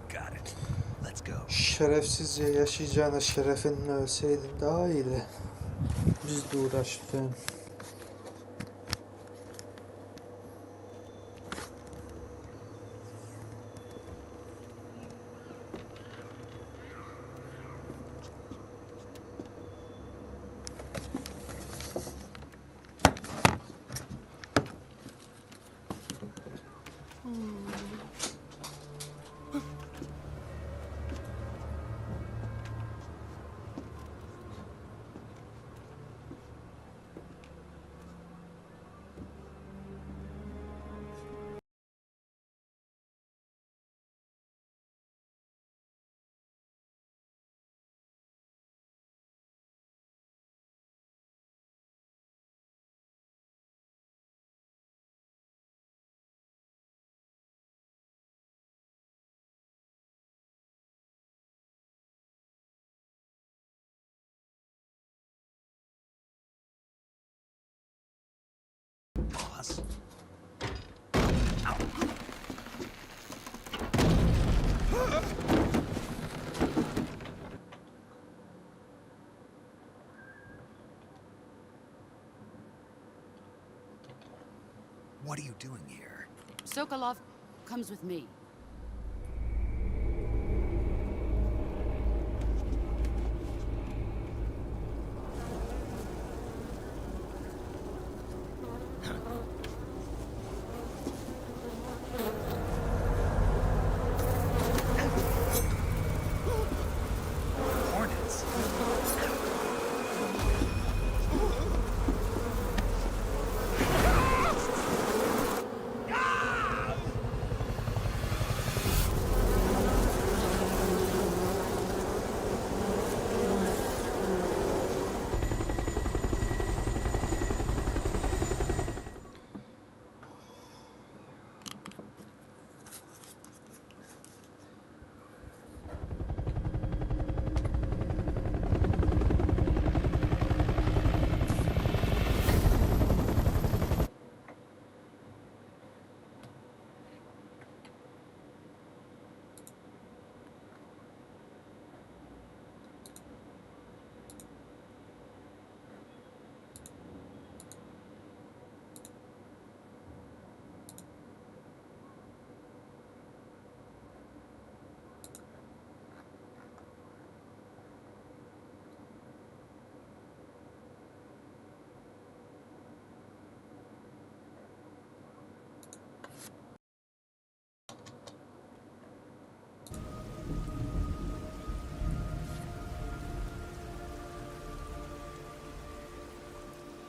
Got it. Let's go. Şerefsizce yaşayacağına şerefinle ölseydin daha iyiydi. Biz de uğraştık. What are you doing here? Sokolov comes with me. Hornets.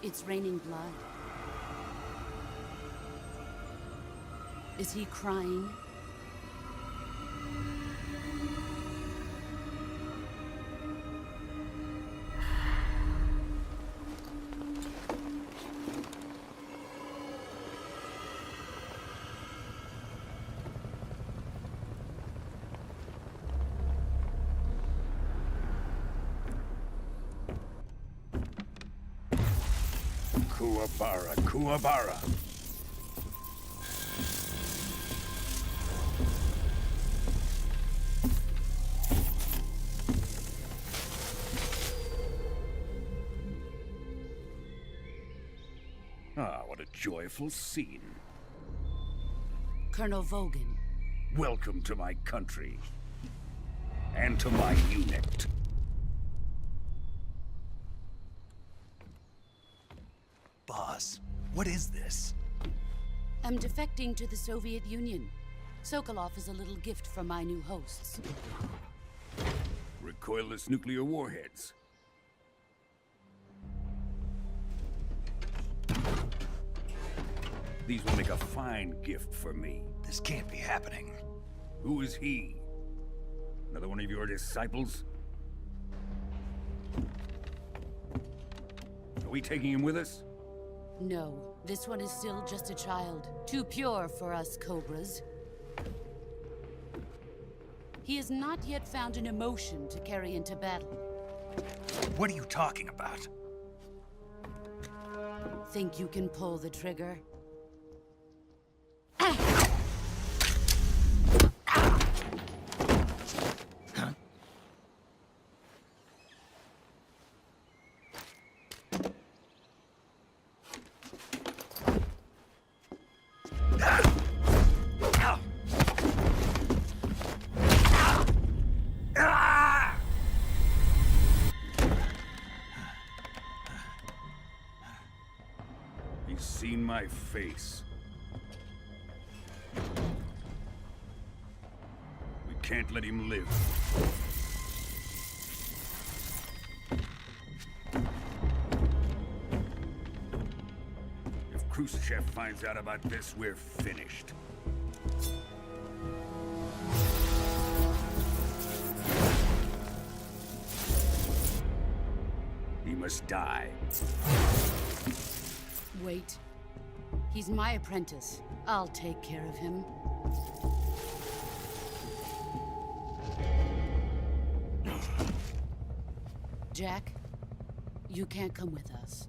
It's raining blood. Is he crying? Kuwabara, Kuwabara. Ah, what a joyful scene. Colonel Vogan. Welcome to my country. And to my unit. Boss, what is this? I'm defecting to the Soviet Union. Sokolov is a little gift from my new hosts. Recoilless nuclear warheads. These will make a fine gift for me. This can't be happening. Who is he? Another one of your disciples? Are we taking him with us? No, this one is still just a child. Too pure for us Cobras. He has not yet found an emotion to carry into battle. What are you talking about? Think you can pull the trigger? He's seen my face. We can't let him live. If Khrushchev finds out about this, we're finished. He must die. Wait. He's my apprentice. I'll take care of him. Jack, you can't come with us.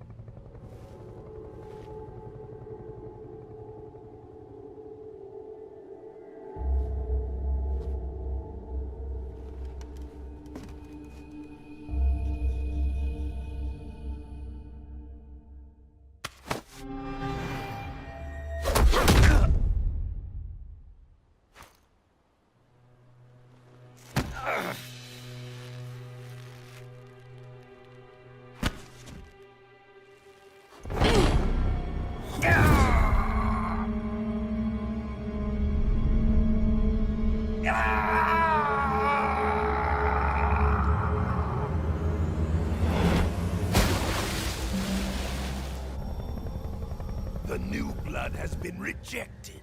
The new blood has been rejected.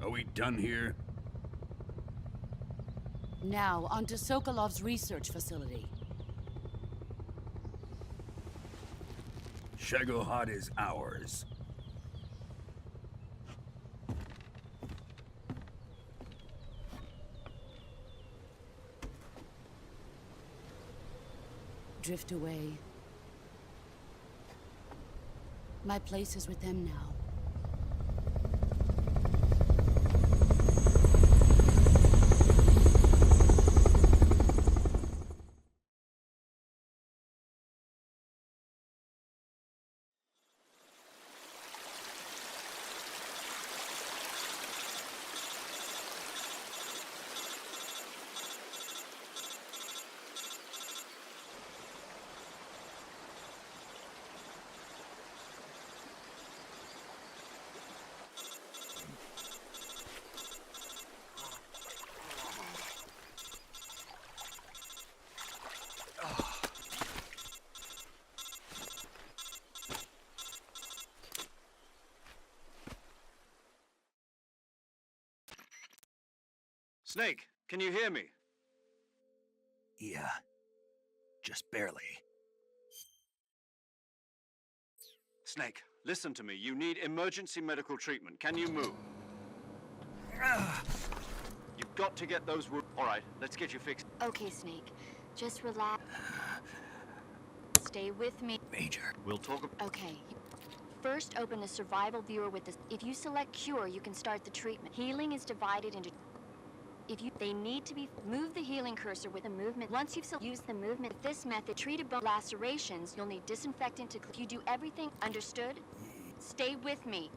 Are we done here? Now, onto Sokolov's research facility. Shagohod is ours. Drift away. My place is with them now. Snake, can you hear me? Yeah. Just barely. Snake, listen to me. You need emergency medical treatment. Can you move? You've got to get those wounds. All right, let's get you fixed. Okay, Snake. Just relax. Stay with me. Major. We'll talk. Okay. First, open the survival viewer with this. If you select cure, you can start the treatment. Healing is divided into... They need to be... Move the healing cursor with a movement. Once you've used the movement, with this method, treated bone lacerations, you'll need disinfectant to... You do everything. Understood? Stay with me.